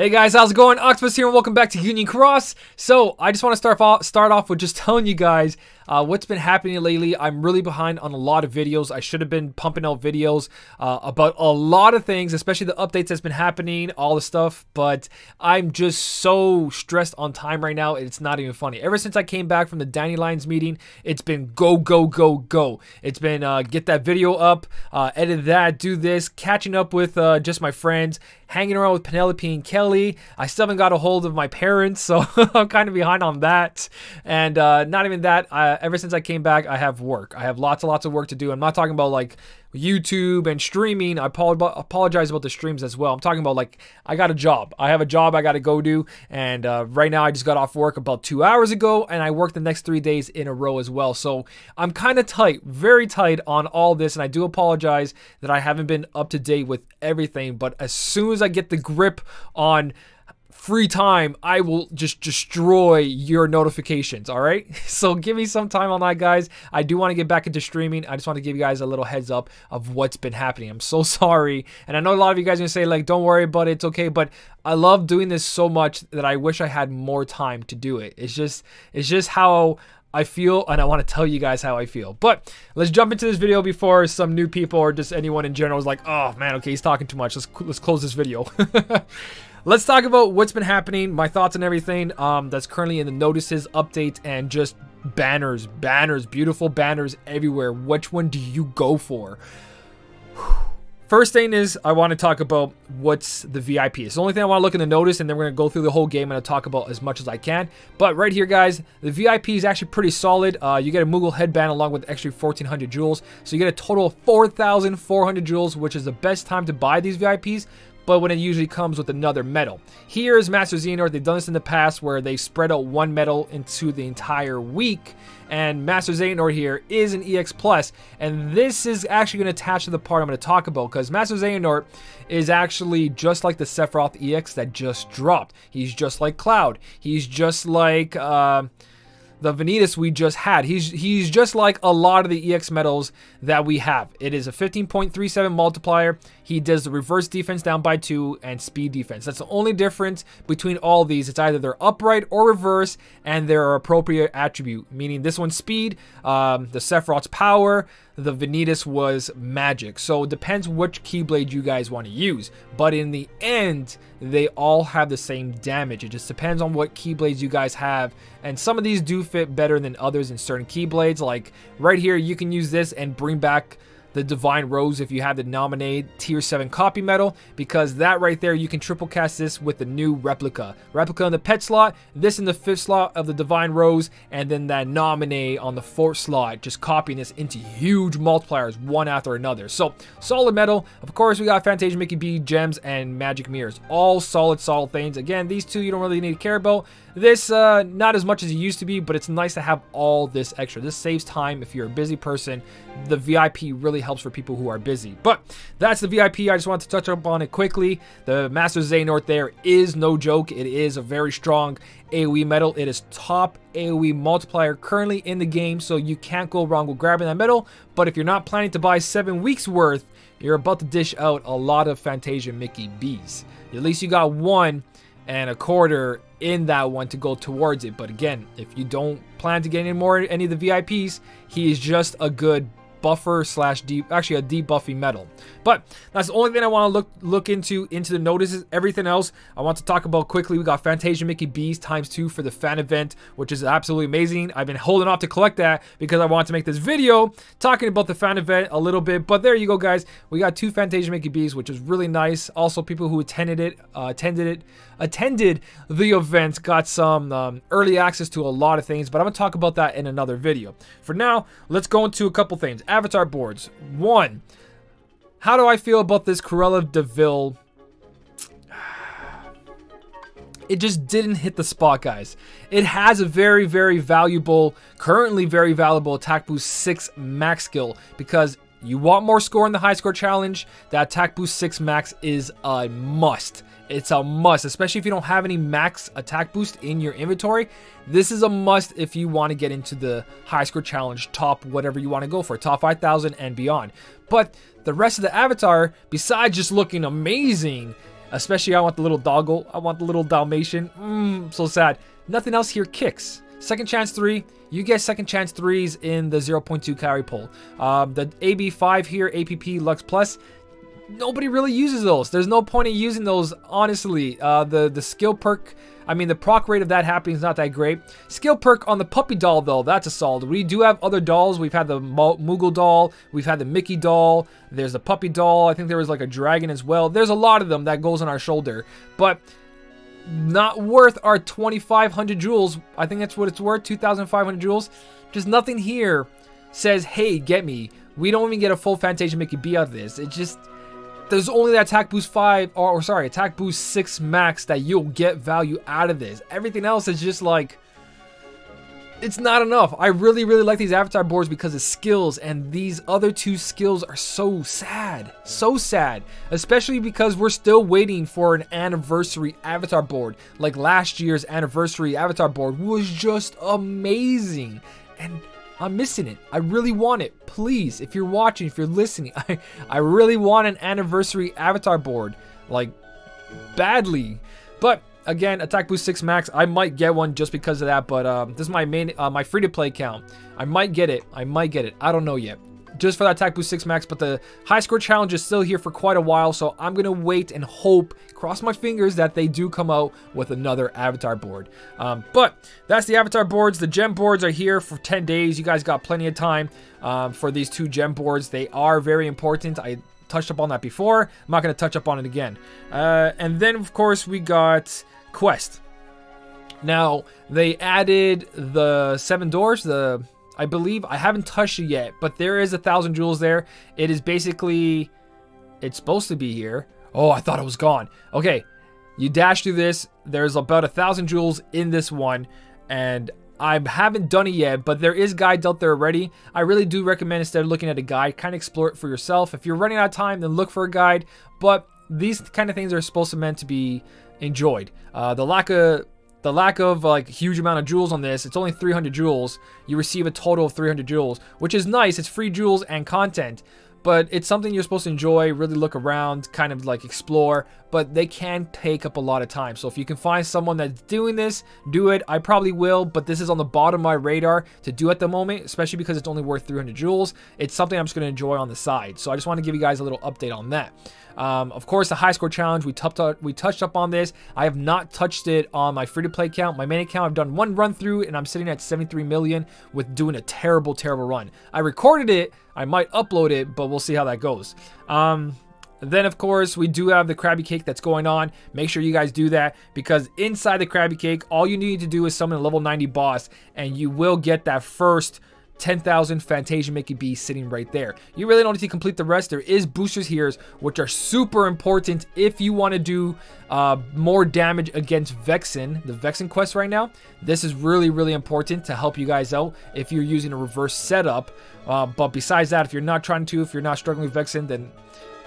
Hey guys, how's it going? Octopus here and welcome back to Union Cross. So, I just want to start off with just telling you guys what's been happening lately. I'm really behind on a lot of videos. I should have been pumping out videos about a lot of things, especially the updates that's been happening, all the stuff, but I'm just so stressed on time right now, it's not even funny. Ever since I came back from the Dandelions meeting, it's been go, go, go, go. It's been get that video up, edit that, do this, catching up with just my friends, hanging around with Penelope and Kelly. I still haven't got a hold of my parents, so I'm kind of behind on that. And not even that, ever since I came back, I have work. I have lots and lots of work to do. I'm not talking about like YouTube and streaming. I apologize about the streams as well. I'm talking about like, I got a job. I have a job I got to go do. And right now I just got off work about 2 hours ago and I work the next 3 days in a row as well. So I'm kind of tight, very tight on all this. And I do apologize that I haven't been up to date with everything. But as soon as I get the grip on free time, I will just destroy your notifications, all right? So give me some time on that, guys. I do want to get back into streaming. I just want to give you guys a little heads up of what's been happening. I'm so sorry. And I know a lot of you guys are going to say, like, don't worry about it, it's okay. But I love doing this so much that I wish I had more time to do it. It's just how I feel, and I want to tell you guys how I feel. But let's jump into this video before some new people or just anyone in general is like, oh man, okay, he's talking too much. Let's close this video. Let's talk about what's been happening, my thoughts on everything that's currently in the notices, updates, and just banners, beautiful banners everywhere. Which one do you go for? First thing is, I want to talk about what's the VIP. It's the only thing I want to look in the notice, and then we're going to go through the whole game and I'll talk about as much as I can. But right here, guys, the VIP is actually pretty solid. You get a Moogle headband along with extra 1,400 jewels. So you get a total of 4,400 jewels, which is the best time to buy these VIPs. But when it usually comes with another medal. Here is Master Xehanort. They've done this in the past where they spread out one medal into the entire week. And Master Xehanort here is an EX+. And this is actually going to attach to the part I'm going to talk about. Because Master Xehanort is actually just like the Sephiroth EX that just dropped. He's just like Cloud. He's just like the Vanitas we just had. He's just like a lot of the EX medals that we have. It is a 15.37 multiplier. He does the reverse defense down by 2 and speed defense. That's the only difference between all these. It's either they're upright or reverse and their appropriate attribute. Meaning this one's speed, the Sephiroth's power, the Vanitas was magic. So it depends which Keyblade you guys want to use. But in the end, they all have the same damage. It just depends on what Keyblades you guys have. And some of these do fit better than others in certain Keyblades. Like right here, you can use this and bring back the Divine Rose if you have the nominate tier 7 copy medal, because that right there, you can triple cast this with the new replica in the pet slot, this in the 5th slot of the Divine Rose, and then that nominate on the 4th slot, just copying this into huge multipliers one after another. So solid medal. Of course, we got Fantasia Mickey B, gems, and magic mirrors, all solid things. Again, these two you don't really need to care about. This not as much as it used to be, but it's nice to have all this extra. This saves time if you're a busy person. The VIP really helps for people who are busy. But that's the VIP. I just wanted to touch up on it quickly. The Master Xehanort there is no joke. It is a very strong AoE medal. It is top AoE multiplier currently in the game, so you can't go wrong with grabbing that medal. But if you're not planning to buy 7 weeks worth, you're about to dish out a lot of Fantasia Mickey B's. At least you got 1.25 in that one to go towards it. But again, if you don't plan to get any of the VIPs, he is just a good buffer slash actually a debuffing medal. But that's the only thing I want to look into the notices. Everything else I want to talk about quickly. We got Fantasia Mickey B's ×2 for the fan event, which is absolutely amazing. I've been holding off to collect that because I want to make this video talking about the fan event a little bit. But there you go, guys. We got 2 Fantasia Mickey B's, which is really nice. Also, people who attended the event got some early access to a lot of things, but I'm gonna talk about that in another video. For now, let's go into a couple things. Avatar boards. 1, how do I feel about this Cruella de Vil? It just didn't hit the spot, guys. It has a very valuable, currently very valuable attack boost 6 max skill, because you want more score in the high score challenge. That attack boost 6 max is a must. It's a must, especially if you don't have any max attack boost in your inventory. This is a must if you want to get into the high score challenge, top whatever you want to go for, top 5,000 and beyond. But the rest of the avatar, besides just looking amazing, Especially I want the little doggle. I want the little Dalmatian. So sad. Nothing else here kicks. Second chance 3. You get second chance 3s in the 0.2 carry pull. The AB5 here, APP Lux Plus. Nobody really uses those. There's no point in using those, honestly. The skill perk, I mean, the proc rate of that happening is not that great. Skill perk on the puppy doll, though, that's a solid. We do have other dolls. We've had the Moogle doll. We've had the Mickey doll. There's the puppy doll. I think there was like a dragon as well. There's a lot of them that goes on our shoulder. But not worth our 2,500 jewels. I think that's what it's worth, 2,500 jewels. Just nothing here says, hey, get me. We don't even get a full Fantasia Mickey B out of this. It just... There's only that attack boost 5, or sorry, attack boost 6 max that you'll get value out of this. Everything else is just like, it's not enough. I really, really like these avatar boards because of skills, and these other 2 skills are so sad. So sad. Especially because we're still waiting for an anniversary avatar board. Like last year's anniversary avatar board was just amazing. And I'm missing it. I really want it. Please, if you're watching, if you're listening, I really want an anniversary avatar board. Like, badly. But, again, attack boost 6 max. I might get one just because of that. But this is my main, my free-to-play account. I might get it. I might get it. I don't know yet. Just for that attack boost 6 max. But the high score challenge is still here for quite a while. So I'm going to wait and hope, cross my fingers, that they do come out with another avatar board. But that's the avatar boards. The gem boards are here for 10 days. You guys got plenty of time for these 2 gem boards. They are very important. I touched up on that before. I'm not going to touch up on it again. And then, of course, we got Quest. Now, they added the 7 doors, I believe. I haven't touched it yet, but there is 1,000 jewels there. It is basically, it's supposed to be here. Oh, I thought it was gone. Okay, you dash through this. There's about 1,000 jewels in this one, and I haven't done it yet, but there is guides out there already. I really do recommend, instead of looking at a guide, kind of explore it for yourself. If you're running out of time, then look for a guide, but these kind of things are supposed to meant to be enjoyed. The lack of like huge amount of jewels on this, it's only 300 jewels. You receive a total of 300 jewels, which is nice. It's free jewels and content, but it's something you're supposed to enjoy, really look around, kind of like explore, but they can take up a lot of time. So if you can find someone that's doing this, do it. I probably will, but this is on the bottom of my radar to do at the moment, especially because it's only worth 300 jewels. It's something I'm just going to enjoy on the side. So I just want to give you guys a little update on that. Of course, the high score challenge, we touched up on this. I have not touched it on my free-to-play account. My main account, I've done 1 run through, and I'm sitting at 73 million with doing a terrible, terrible run. I recorded it. I might upload it, but we'll see how that goes. Then, of course, we do have the Krabby Cake that's going on. Make sure you guys do that, because inside the Krabby Cake, all you need to do is summon a level 90 boss, and you will get that first 10,000 Fantasia Mickey B sitting right there. You really don't need to complete the rest. There is boosters here, which are super important if you want to do more damage against Vexen, the Vexen quest right now. This is really, really important to help you guys out if you're using a reverse setup. But besides that, if you're not trying to, if you're not struggling with Vexen,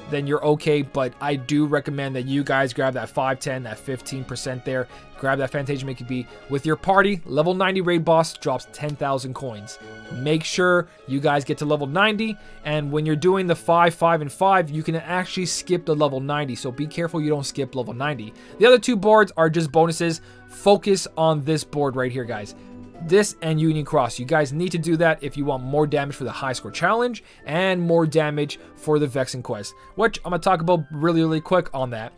then you're okay. But I do recommend that you guys grab that 5, 10, that 15% there. Grab that Fantasia Mickey B with your party. Level 90 raid boss drops 10,000 coins. Make sure you guys get to level 90, and when you're doing the 5, 5, and 5, you can actually skip the level 90, so be careful you don't skip level 90. The other 2 boards are just bonuses. Focus on this board right here, guys. This and Union Cross. You guys need to do that if you want more damage for the high score challenge and more damage for the Vexen quest, which I'm going to talk about really, really quick on that.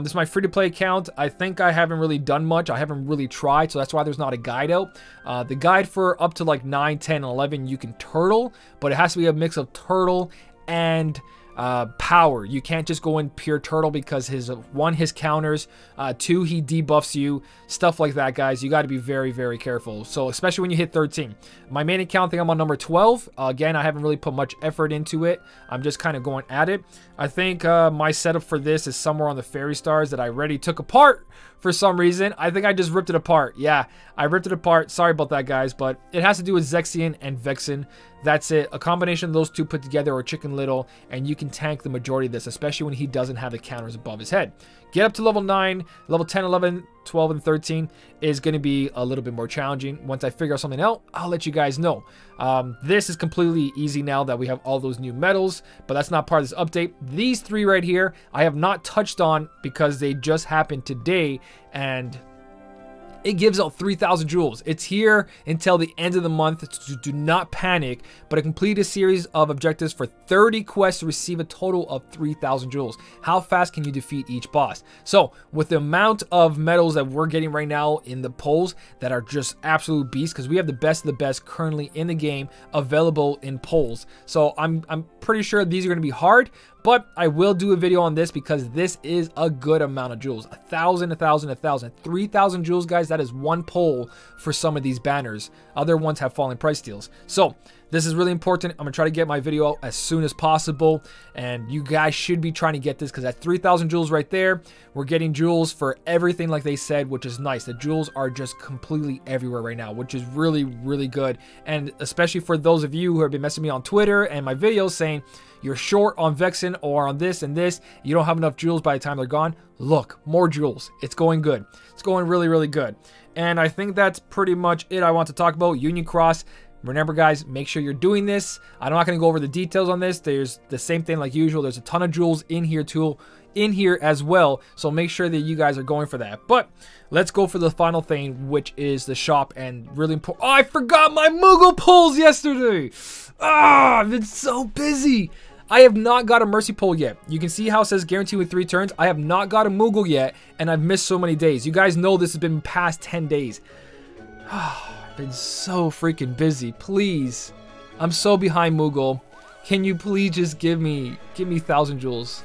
This is my free-to-play account. I think I haven't really done much. I haven't really tried, so that's why there's not a guide out. The guide for up to like 9, 10, 11, you can turtle, but it has to be a mix of turtle and power. You can't just go in pure turtle, because his 1, his counters, 2, he debuffs you, stuff like that, guys. You got to be very, very careful. So especially when you hit 13. My main account, I think I'm on number 12. Again, I haven't really put much effort into it. I'm just kind of going at it. I think my setup for this is somewhere on the fairy stars that I already took apart for some reason. I think I just ripped it apart. Yeah, I ripped it apart. Sorry about that, guys, but it has to do with Zexion and Vexen. That's it. A combination of those two put together, or Chicken Little, and you can tank the majority of this, especially when he doesn't have the counters above his head. Get up to level 9, level 10, 11, 12, and 13 is going to be a little bit more challenging. Once I figure out something out, I'll let you guys know. This is completely easy now that we have all those new medals, but that's not part of this update. These 3 right here, I have not touched on because they just happened today, and it gives out 3,000 jewels. It's here until the end of the month, so do not panic, but complete a series of objectives for 30 quests to receive a total of 3,000 jewels. How fast can you defeat each boss? So with the amount of medals that we're getting right now in the polls that are just absolute beasts, because we have the best of the best currently in the game available in polls. So I'm pretty sure these are going to be hard, but I will do a video on this because this is a good amount of jewels. 1,000, 1,000, 1,000. 3,000 jewels, guys. That is one poll for some of these banners. Other ones have falling price deals. So this is really important. I'm going to try to get my video out as soon as possible. And you guys should be trying to get this because at 3,000 jewels right there, we're getting jewels for everything like they said, which is nice. The jewels are just completely everywhere right now, which is really, really good. And especially for those of you who have been messaging me on Twitter and my videos saying, you're short on Vexen or on this and this, you don't have enough jewels by the time they're gone. Look, more jewels. It's going good. It's going really, really good. And I think that's pretty much it I want to talk about. Union Cross. Remember, guys, make sure you're doing this. I'm not going to go over the details on this. There's the same thing like usual. There's a ton of jewels in here too, in here as well. So make sure that you guys are going for that. But let's go for the final thing, which is the shop. And really important. Oh, I forgot my Moogle pulls yesterday. Ah, I've been so busy. I have not got a Mercy Pull yet. You can see how it says guaranteed with 3 turns. I have not got a Moogle yet, and I've missed so many days. You guys know this has been past 10 days. I've been so freaking busy. Please. I'm so behind Moogle. Can you please just give me 1,000 jewels?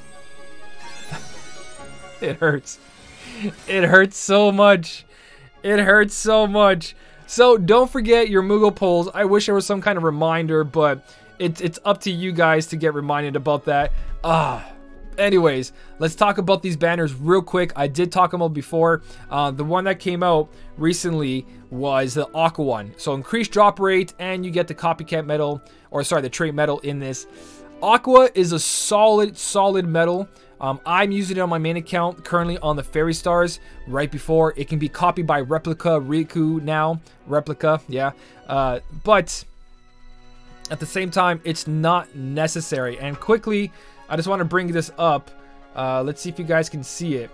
It hurts. It hurts so much. It hurts so much. So don't forget your Moogle polls. I wish there was some kind of reminder, but it's up to you guys to get reminded about that. Anyways, let's talk about these banners real quick. I did talk about before. The one that came out recently was the Aqua one. So increased drop rate, and you get the copycat medal, or sorry, the trait medal in this. Aqua is a solid medal. I'm using it on my main account currently on the Fairy Stars right before. It can be copied by Replica Riku now. Replica, yeah. But at the same time, it's not necessary. And quickly, I just want to bring this up. Let's see if you guys can see it.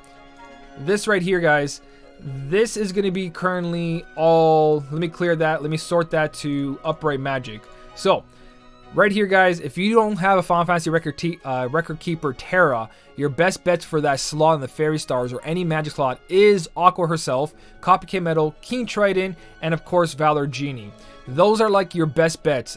This right here, guys. This is going to be currently all... Let me clear that. Let me sort that to Upright Magic. So, right here, guys, if you don't have a Final Fantasy Record Keeper Terra, your best bets for that slot in the Fairy Stars or any magic slot is Aqua herself, Copycat Medal, King Trident, and of course Valor Genie. Those are like your best bets.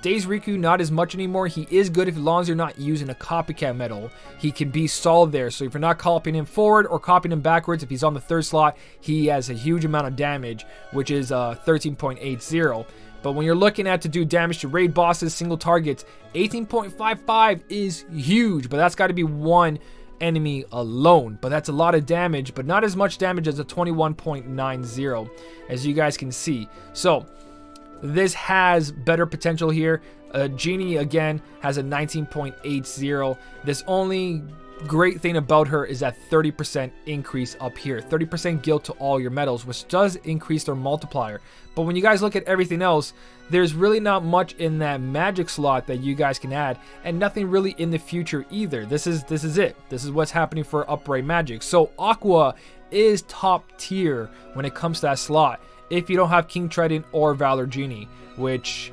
Days Riku, not as much anymore. He is good as long as you're not using a Copycat Medal. He can be solid there. So if you're not copying him forward or copying him backwards, if he's on the 3rd slot, he has a huge amount of damage, which is 13.80. But when you're looking at to do damage to raid bosses, single targets, 18.55 is huge. But that's got to be one enemy alone. But that's a lot of damage, but not as much damage as a 21.90, as you guys can see. So this has better potential here. Genie, again, has a 19.80. This only great thing about her is that 30% increase up here. 30% guild to all your medals, which does increase their multiplier. But when you guys look at everything else, there's really not much in that magic slot that you guys can add, and nothing really in the future either. This is it. This is what's happening for Upright Magic. So Aqua is top tier when it comes to that slot if you don't have King Trident or Valor Genie, which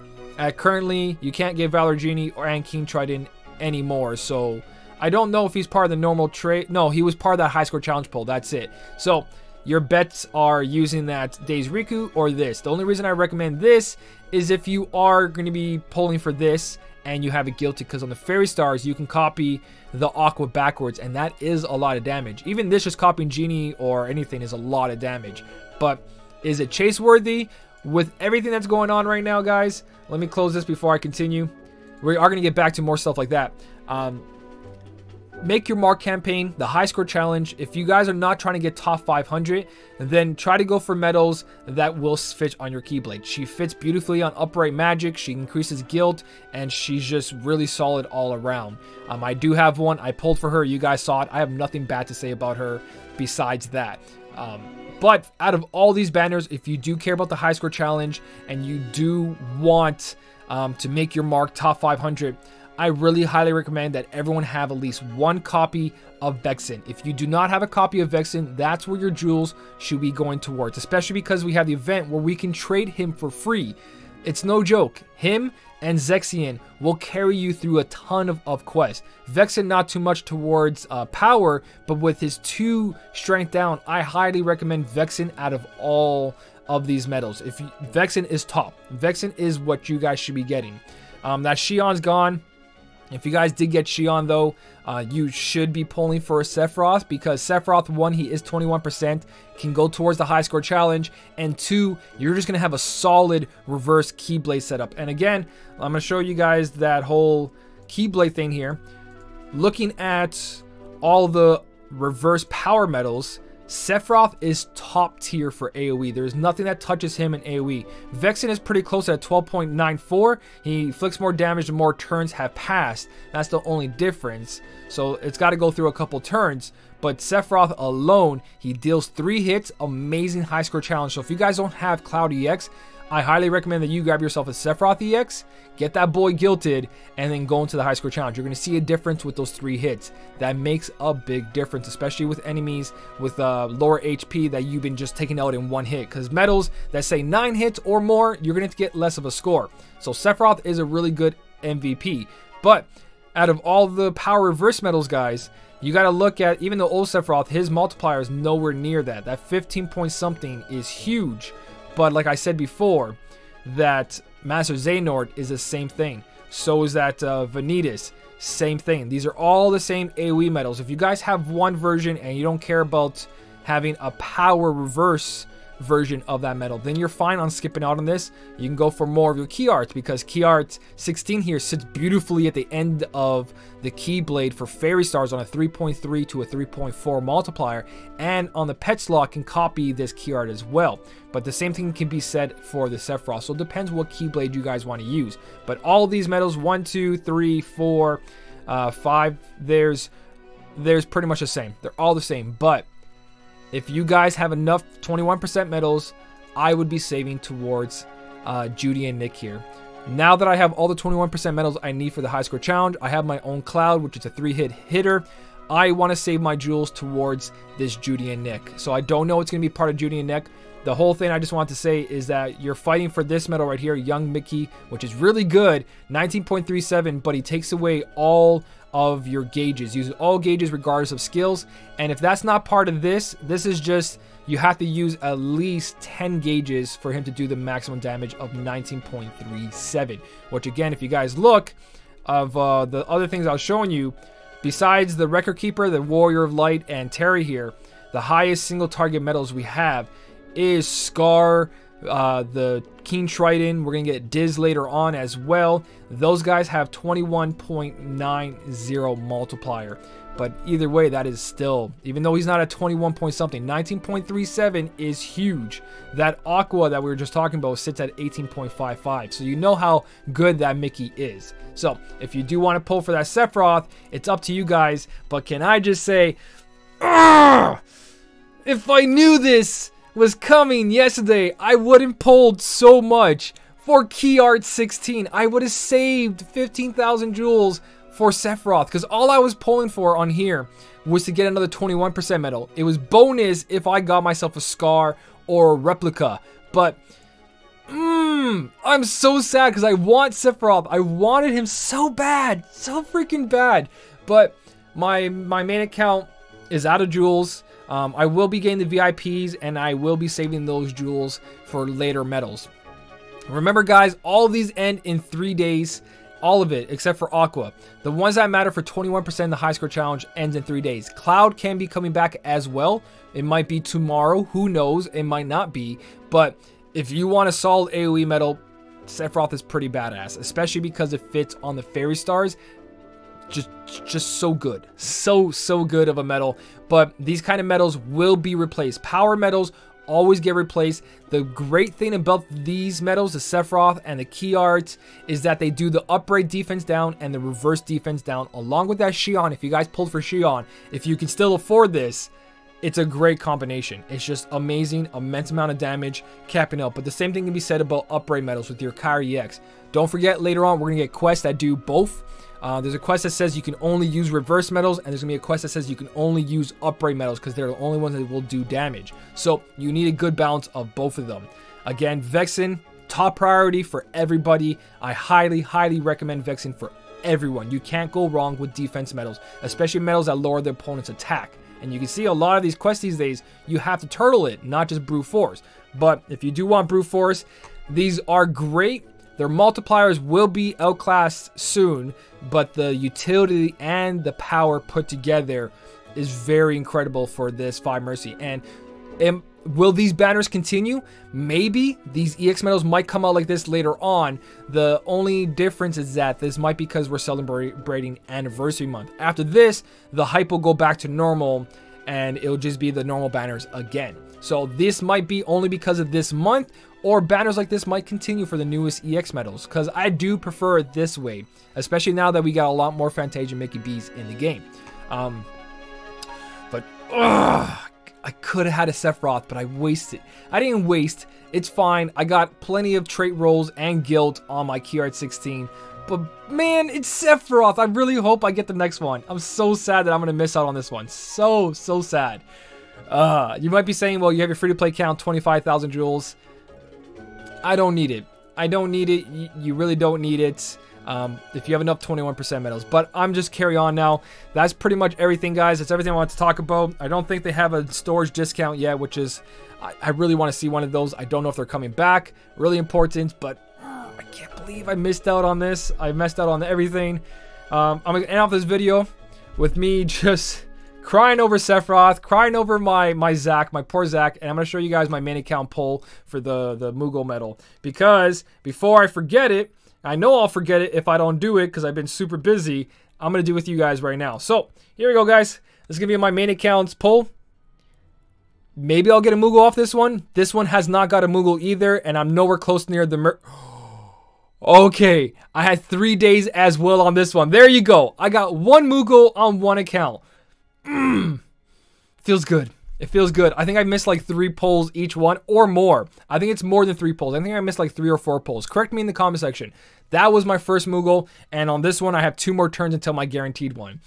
currently you can't get Valor Genie and King Trident anymore. So I don't know if he's part of the normal trade. No, he was part of that high score challenge poll. That's it. So your bets are using that Days Riku or this. The only reason I recommend this is if you are going to be pulling for this and you have it guilty, because on the Fairy Stars you can copy the Aqua backwards, and that is a lot of damage. Even this just copying Genie or anything is a lot of damage. But is it chase worthy with everything that's going on right now, guys? Let me close this before I continue. We are going to get back to more stuff like that. make your mark campaign, the high score challenge. If you guys are not trying to get top 500, then try to go for medals that will fit on your Keyblade. She fits beautifully on upright magic, she increases guilt, and she's just really solid all around. I do have one, I pulled for her, you guys saw it. I have nothing bad to say about her besides that. But out of all these banners, if you do care about the high score challenge and you do want to make your mark top 500, I really highly recommend that everyone have at least one copy of Vexen. If you do not have a copy of Vexen, that's where your jewels should be going towards, especially because we have the event where we can trade him for free. It's no joke. Him and Zexion will carry you through a ton of quests. Vexen not too much towards power, but with his 2 strength down, I highly recommend Vexen out of all of these medals. Vexen is top. Vexen is what you guys should be getting. That Shion's gone. If you guys did get Shion though, you should be pulling for a Sephiroth, because Sephiroth, 1, he is 21%, can go towards the high score challenge, and 2, you're just going to have a solid reverse Keyblade setup. And again, I'm going to show you guys that whole Keyblade thing here. Looking at all the reverse power medals, Sephiroth is top tier for AoE. There's nothing that touches him in AoE. Vexen is pretty close at 12.94. He inflicts more damage the more turns have passed. That's the only difference. So it's got to go through a couple turns. But Sephiroth alone, he deals 3 hits. Amazing high score challenge. So if you guys don't have Cloud EX, I highly recommend that you grab yourself a Sephiroth EX, get that boy guilted, and then go into the high score challenge. You're going to see a difference with those 3 hits. That makes a big difference, especially with enemies with lower HP that you've been just taking out in 1 hit. Because medals that say 9 hits or more, you're going to get less of a score. So Sephiroth is a really good MVP. But out of all the power reverse medals, guys, you got to look at, even though old Sephiroth, his multiplier is nowhere near that. That 15 point something is huge. But like I said before, that Master Xehanort is the same thing. So is that Vanitas, same thing. These are all the same AoE medals. If you guys have one version and you don't care about having a power reverse version of that medal, then you're fine on skipping out on this. You can go for more of your key arts, because key art 16 here sits beautifully at the end of the Keyblade for Fairy Stars on a 3.3 to a 3.4 multiplier, and on the pet slot can copy this key art as well. But the same thing can be said for the Sephiroth, so it depends what Keyblade you guys want to use. But all of these medals, 1, 2, 3, 4, 5, there's pretty much the same. They're all the same. But if you guys have enough 21% medals, I would be saving towards Judy and Nick here. Now that I have all the 21% medals I need for the high score challenge, I have my own Cloud, which is a 3-hit hitter. I want to save my jewels towards this Judy and Nick. So I don't know it's going to be part of Judy and Nick. The whole thing I just want to say is that you're fighting for this medal right here, Young Mickey, which is really good, 19.37, but he takes away all of your gauges, uses all gauges regardless of skills. And if that's not part of this, this is just, you have to use at least 10 gauges for him to do the maximum damage of 19.37, which again, if you guys look of the other things I was showing you, besides the Record Keeper, the Warrior of Light, and Terry here, the highest single target medals we have is Scar, the Keen Trident. We're going to get Diz later on as well. Those guys have 21.90 multiplier. But either way, that is still, even though he's not at 21 point something, 19.37 is huge. That Aqua that we were just talking about sits at 18.55. So you know how good that Mickey is. So if you do want to pull for that Sephiroth, it's up to you guys. But can I just say, if I knew this was coming yesterday, I wouldn't pulled so much for Key Art 16. I would have saved 15,000 jewels for Sephiroth, because all I was pulling for on here was to get another 21% medal. It was bonus if I got myself a Scar or a Replica. But I'm so sad because I want Sephiroth. I wanted him so bad, so freaking bad. But my main account is out of jewels. I will be getting the VIPs, and I will be saving those jewels for later medals. Remember guys, all of these end in 3 days. All of it, except for Aqua. The ones that matter for 21% in the high score challenge ends in 3 days. Cloud can be coming back as well. It might be tomorrow. Who knows? It might not be. But if you want a solid AoE medal, Sephiroth is pretty badass, especially because it fits on the Fairy Stars. just so good. So good of a medal. But these kind of medals will be replaced. Power medals always get replaced. The great thing about these medals, the Sephiroth and the key arts, is that they do the upright defense down and the reverse defense down, along with that Xion. If you guys pulled for Xion, if you can still afford this, it's a great combination. It's just amazing, immense amount of damage, capping out. But the same thing can be said about upright medals with your Kairi EX. Don't forget, later on, we're going to get quests that do both. There's a quest that says you can only use reverse medals, and there's going to be a quest that says you can only use upright medals because they're the only ones that will do damage. So you need a good balance of both of them. Again, Vexen, top priority for everybody. I highly recommend Vexen for everyone. You can't go wrong with defense medals, especially medals that lower the opponent's attack. And you can see a lot of these quests these days, you have to turtle it, not just brute force. But if you do want brute force, these are great. Their multipliers will be outclassed soon, but the utility and the power put together is very incredible for this 5 Mercy. And will these banners continue? Maybe. These EX medals might come out like this later on. The only difference is that this might be because we're celebrating anniversary month. After this, the hype will go back to normal and it'll just be the normal banners again. So this might be only because of this month, or banners like this might continue for the newest EX medals, because I do prefer it this way, especially now that we got a lot more Fantasia Mickey B's in the game. But I could have had a Sephiroth, but I wasted. I didn't waste. It's fine. I got plenty of trait rolls and guild on my key art 16. But man, it's Sephiroth. I really hope I get the next one. I'm so sad that I'm going to miss out on this one. So sad. You might be saying, well, you have your free-to-play count, 25,000 jewels. I don't need it. I don't need it. You really don't need it. If you have enough 21% medals. But I'm just carry on now. That's pretty much everything, guys. That's everything I want to talk about. I don't think they have a storage discount yet, which is, I really want to see one of those. I don't know if they're coming back. Really important, but I can't believe I missed out on this. I messed out on everything. I'm going to end off this video with me just crying over Sephiroth, crying over my Zac, my poor Zac, and I'm going to show you guys my main account poll for the Moogle medal. Because before I forget it, I know I'll forget it if I don't do it because I've been super busy. I'm going to do it with you guys right now. So, here we go, guys. This is going to be my main accounts poll. Maybe I'll get a Moogle off this one. This one has not got a Moogle either, and I'm nowhere close near the... Okay, I had 3 days as well on this one. There you go. I got 1 Moogle on 1 account. Feels good. It feels good. I think I missed like 3 polls each one or more. I think it's more than 3 polls. I think I missed like 3 or 4 polls. Correct me in the comment section. That was my first Moogle, and on this one I have 2 more turns until my guaranteed one.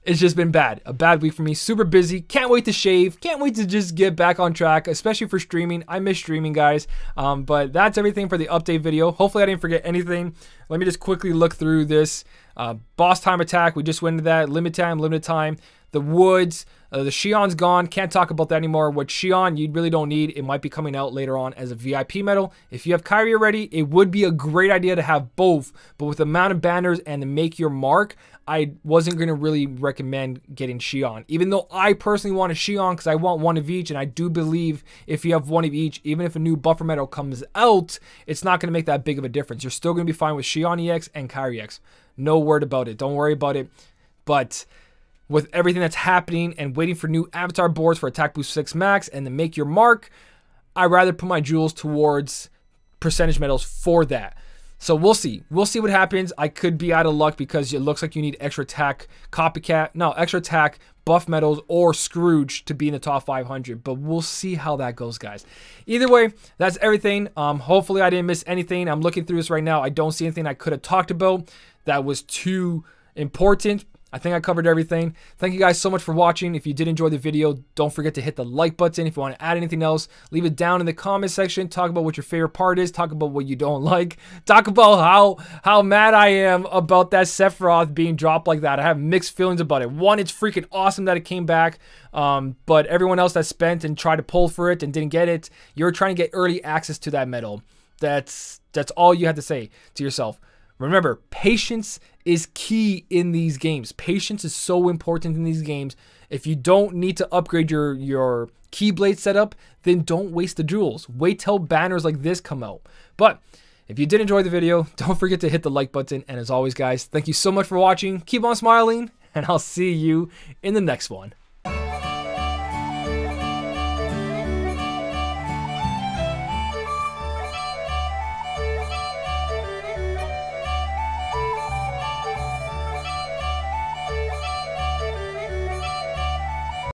It's just been bad. A bad week for me. Super busy. Can't wait to shave. Can't wait to just get back on track, especially for streaming. I miss streaming, guys. But that's everything for the update video. Hopefully I didn't forget anything. Let me just quickly look through this. Boss time attack. We just went into that. Limited time. The woods. The Xion's gone. Can't talk about that anymore. What Xion you really don't need. It might be coming out later on as a VIP medal. If you have Kairi already, it would be a great idea to have both. But with the amount of banners and to make your mark, I wasn't going to really recommend getting Xion. Even though I personally want a Xion because I want 1 of each. And I do believe if you have 1 of each, even if a new buffer medal comes out, it's not going to make that big of a difference. You're still going to be fine with Xion EX and Kairi EX. No word about it. Don't worry about it. But with everything that's happening and waiting for new avatar boards for Attack Boost 6 Max and to make your mark, I'd rather put my jewels towards percentage medals for that. So we'll see. We'll see what happens. I could be out of luck because it looks like you need extra attack, extra attack, buff medals, or Scrooge to be in the top 500. But we'll see how that goes, guys. Either way, that's everything. Hopefully I didn't miss anything. I'm looking through this right now. I don't see anything I could have talked about that was too important. I think I covered everything. Thank you guys so much for watching. If you did enjoy the video, don't forget to hit the like button. If you want to add anything else, leave it down in the comment section. Talk about what your favorite part is. Talk about what you don't like. Talk about how mad I am about that Sephiroth being dropped like that. I have mixed feelings about it. One, it's freaking awesome that it came back. But everyone else that spent and tried to pull for it and didn't get it, you're trying to get early access to that medal. That's all you have to say to yourself. Remember, patience is key in these games. Patience is so important in these games. If you don't need to upgrade your Keyblade setup, then don't waste the jewels. Wait till banners like this come out. But If you did enjoy the video, don't forget to hit the like button. And as always, guys, thank you so much for watching. Keep on smiling, and I'll see you in the next one.